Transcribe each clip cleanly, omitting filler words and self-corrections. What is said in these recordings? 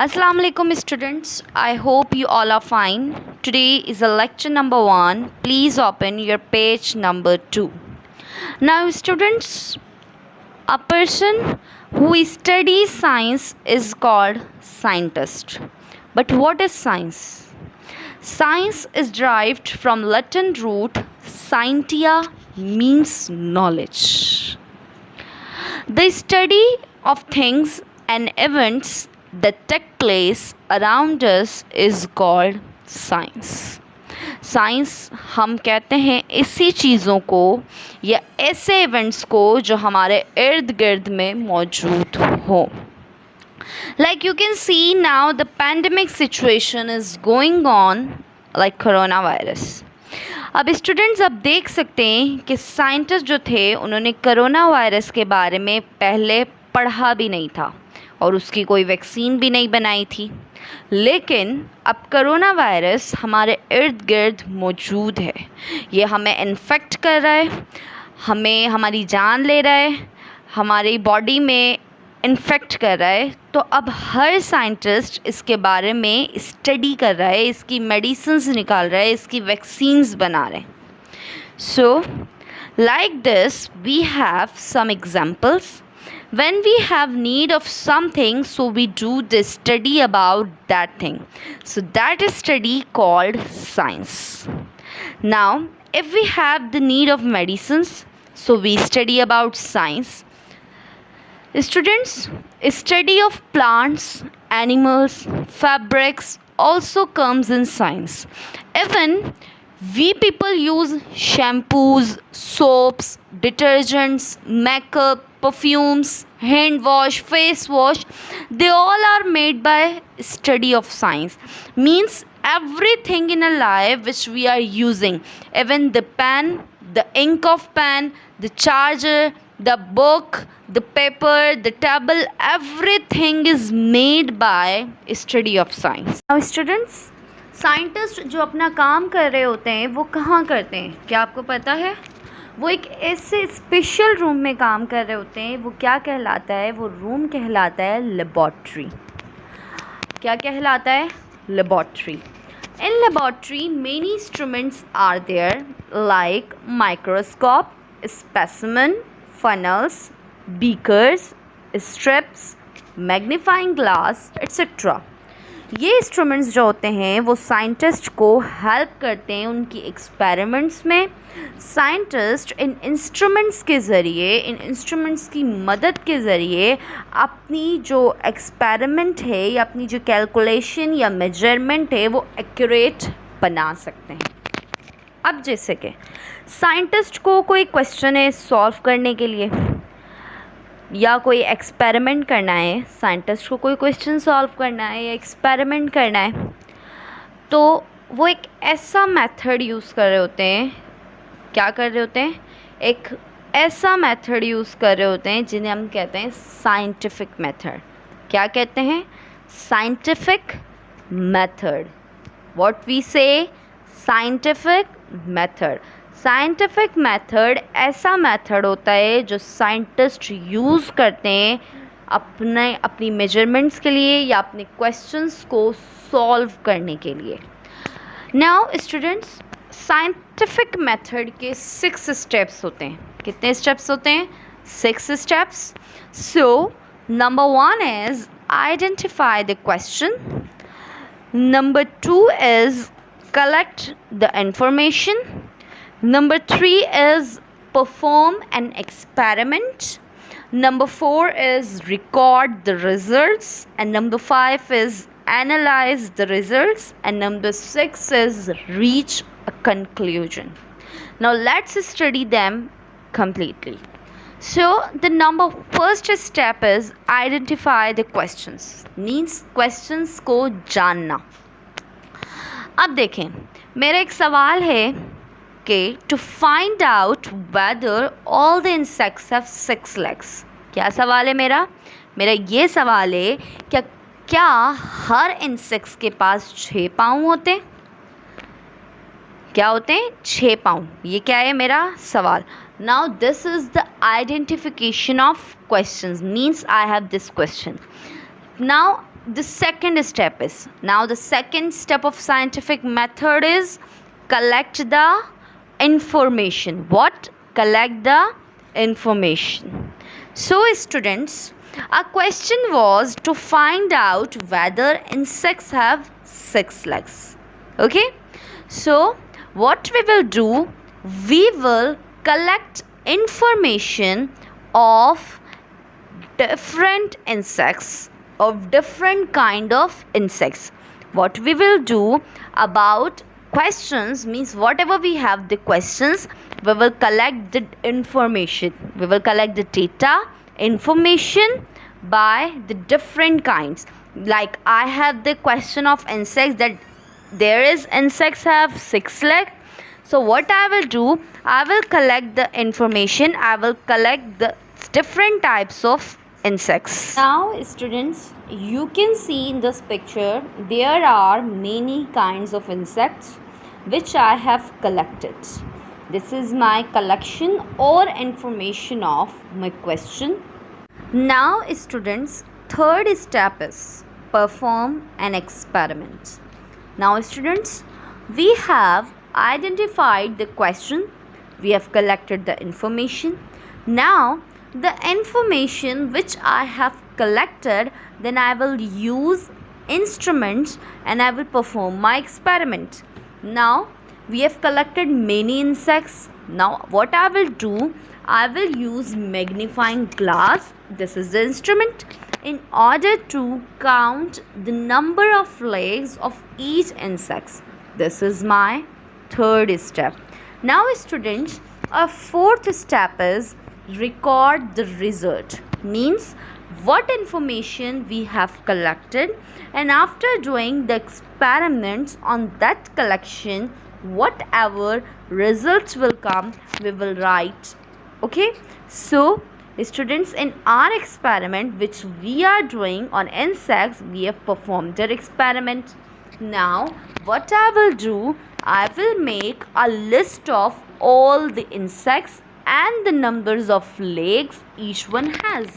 Assalamu alaikum students. I hope you all are fine. Today is a lecture number 1. Please open your page number 2. Now students, a person who studies science is called scientist. But what is science? Science is derived from Latin root scientia, means knowledge. The study of things and events that take place around us is called science. Science हम कहते हैं ऐसी चीज़ों को या ऐसे events को जो हमारे इर्द गिर्द में मौजूद हो. Like you can see now the pandemic situation is going on like coronavirus. अब स्टूडेंट्स अब देख सकते हैं कि साइंटिस्ट जो थे उन्होंने कोरोना वायरस के बारे में पहले पढ़ा भी नहीं था और उसकी कोई वैक्सीन भी नहीं बनाई थी, लेकिन अब कोरोना वायरस हमारे इर्द गिर्द मौजूद है. ये हमें इन्फेक्ट कर रहा है, हमें हमारी जान ले रहा है, हमारी बॉडी में इन्फेक्ट कर रहा है. तो अब हर साइंटिस्ट इसके बारे में स्टडी कर रहा है, इसकी मेडिसिन्स निकाल रहा है, इसकी वैक्सीन्स बना रहे हैं. So like this we have some examples. When we have need of something, so we do the study about that thing. So that is study called science. Now, if we have the need of medicines, so we study about science. Students, study of plants, animals, fabrics also comes in science. Even we people use shampoos, soaps, detergents, makeup, perfumes, hand wash, face wash. They all are made by study of science. Means everything in a life which we are using, even the pen, the ink of pen, the charger, the book, the paper, the table, everything is made by study of science. Now students, scientist जो अपना काम कर रहे होते हैं वो कहाँ करते हैं, क्या आपको पता है? वो एक ऐसे स्पेशल रूम में काम कर रहे होते हैं. वो क्या कहलाता है? वो रूम कहलाता है लेबॉर्ट्री. क्या कहलाता है? Laboratory. In laboratory many instruments are there like microscope, specimen, funnels, beakers, strips, magnifying glass etcetera. ये इंस्ट्रूमेंट्स जो होते हैं वो साइंटिस्ट को हेल्प करते हैं उनकी एक्सपेरिमेंट्स में. साइंटिस्ट इन इंस्ट्रूमेंट्स के ज़रिए, इन इंस्ट्रूमेंट्स की मदद के ज़रिए अपनी जो एक्सपेरिमेंट है या अपनी जो कैलकुलेशन या मेजरमेंट है वो एक्यूरेट बना सकते हैं. अब जैसे कि साइंटिस्ट को कोई क्वेश्चन है सॉल्व करने के लिए या कोई एक्सपेरिमेंट करना है, साइंटिस्ट को कोई क्वेश्चन सॉल्व करना है या एक्सपेरिमेंट करना है, तो वो एक ऐसा मेथड यूज़ कर रहे होते हैं. क्या कर रहे होते हैं? एक ऐसा मेथड यूज़ कर रहे होते हैं जिन्हें हम कहते हैं साइंटिफिक मेथड. क्या कहते हैं? Scientific method. व्हाट वी से? Scientific method. साइंटिफिक मेथड ऐसा मेथड होता है जो साइंटिस्ट यूज़ करते हैं अपनी मेजरमेंट्स के लिए या अपने क्वेश्चंस को सॉल्व करने के लिए. नाउ स्टूडेंट्स, साइंटिफिक मेथड के 6 स्टेप्स होते हैं. कितने स्टेप्स होते हैं? 6 steps. So number 1 is identify the question. Number 2 is collect the information. Number 3 is perform an experiment. Number 4 is record the results. And number 5 is analyze the results. And number 6 is reach a conclusion. Now let's study them completely. So the first step is identify the questions. Means questions को जानना. अब देखें, मेरा एक सवाल है to find out whether all the insects have 6 legs. क्या सवाल है मेरा? मेरा ये सवाल है क्या हर इंसेक्ट्स के पास 6 पाँव होते हैं? क्या होते हैं? 6 पाँव. ये क्या है मेरा सवाल. Now this is the identification of questions. Means I have this question. Now the second step is, now the second step of scientific method is collect the information. What? Collect the information. So students, our question was to find out whether insects have 6 legs. Okay, so what we will do, we will collect information of different insects, of different kind of insects. What we will do about questions means, whatever we have the questions, we will collect the information, we will collect the data, information by the different kinds. Like I have the question of insects, that there is insects have 6 legs. So what I will do, I will collect the information, I will collect the different types of insects. Now students, you can see in this picture there are many kinds of insects which I have collected. This is my collection or information of my question. Now students, third step is perform an experiment. Now students, we have identified the question, we have collected the information. Now the information which I have collected, then I will use instruments and I will perform my experiment. Now we have collected many insects. Now what I will do, I will use magnifying glass, this is the instrument, in order to count the number of legs of each insect. This is my third step. Now students, our fourth step is record the result. Means what information we have collected, and after doing the experiments on that collection, whatever results will come, we will write. Okay, so students, in our experiment which we are doing on insects, we have performed their experiment. Now what I will do, I will make a list of all the insects and the numbers of legs each one has.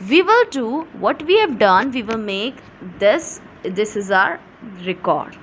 We will do what we have done, we will make this is our record.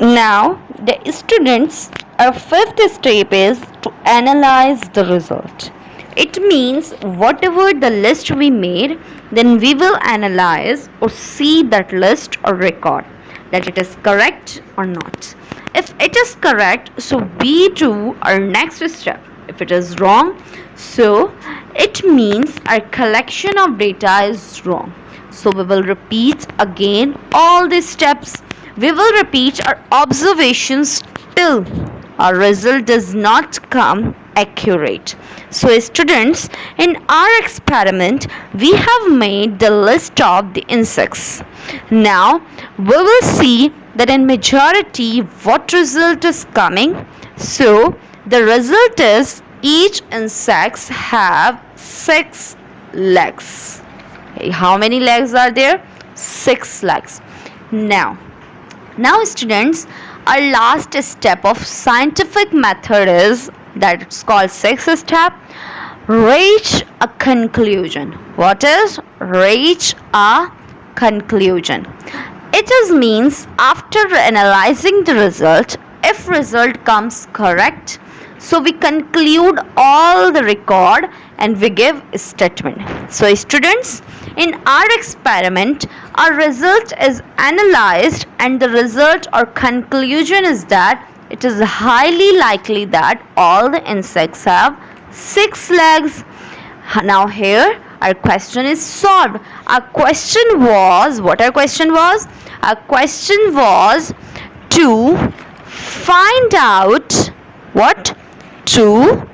Now the students, our fifth step is to analyze the result. It means whatever the list we made, then we will analyze or see that list or record that it is correct or not. If it is correct, so we do our next step. If it is wrong, so it means our collection of data is wrong. So we will repeat again all these steps. We will repeat our observations till our result does not come accurate. So students, in our experiment, we have made the list of the insects. Now we will see that in majority what result is coming. So the result is each insects have 6 legs. Okay, how many legs are there? 6 legs. Now students, our last step of scientific method is that it's called sixth step, reach a conclusion. What is reach a conclusion? It is means after analyzing the result, if result comes correct, so we conclude all the record and we give a statement. So students, in our experiment, our result is analyzed and the result or conclusion is that it is highly likely that all the insects have 6 legs. Now here our question is solved. Our question was, what our question was? Our question was to find out what? To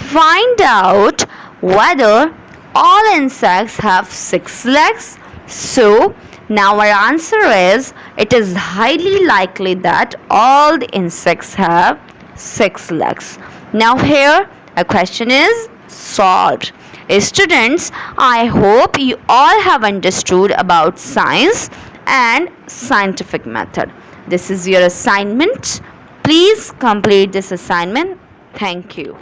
find out whether all insects have 6 legs. So now our answer is, it is highly likely that all the insects have 6 legs. Now here a question is solved. Students, I hope you all have understood about science and scientific method. This is your assignment. Please complete this assignment. Thank you.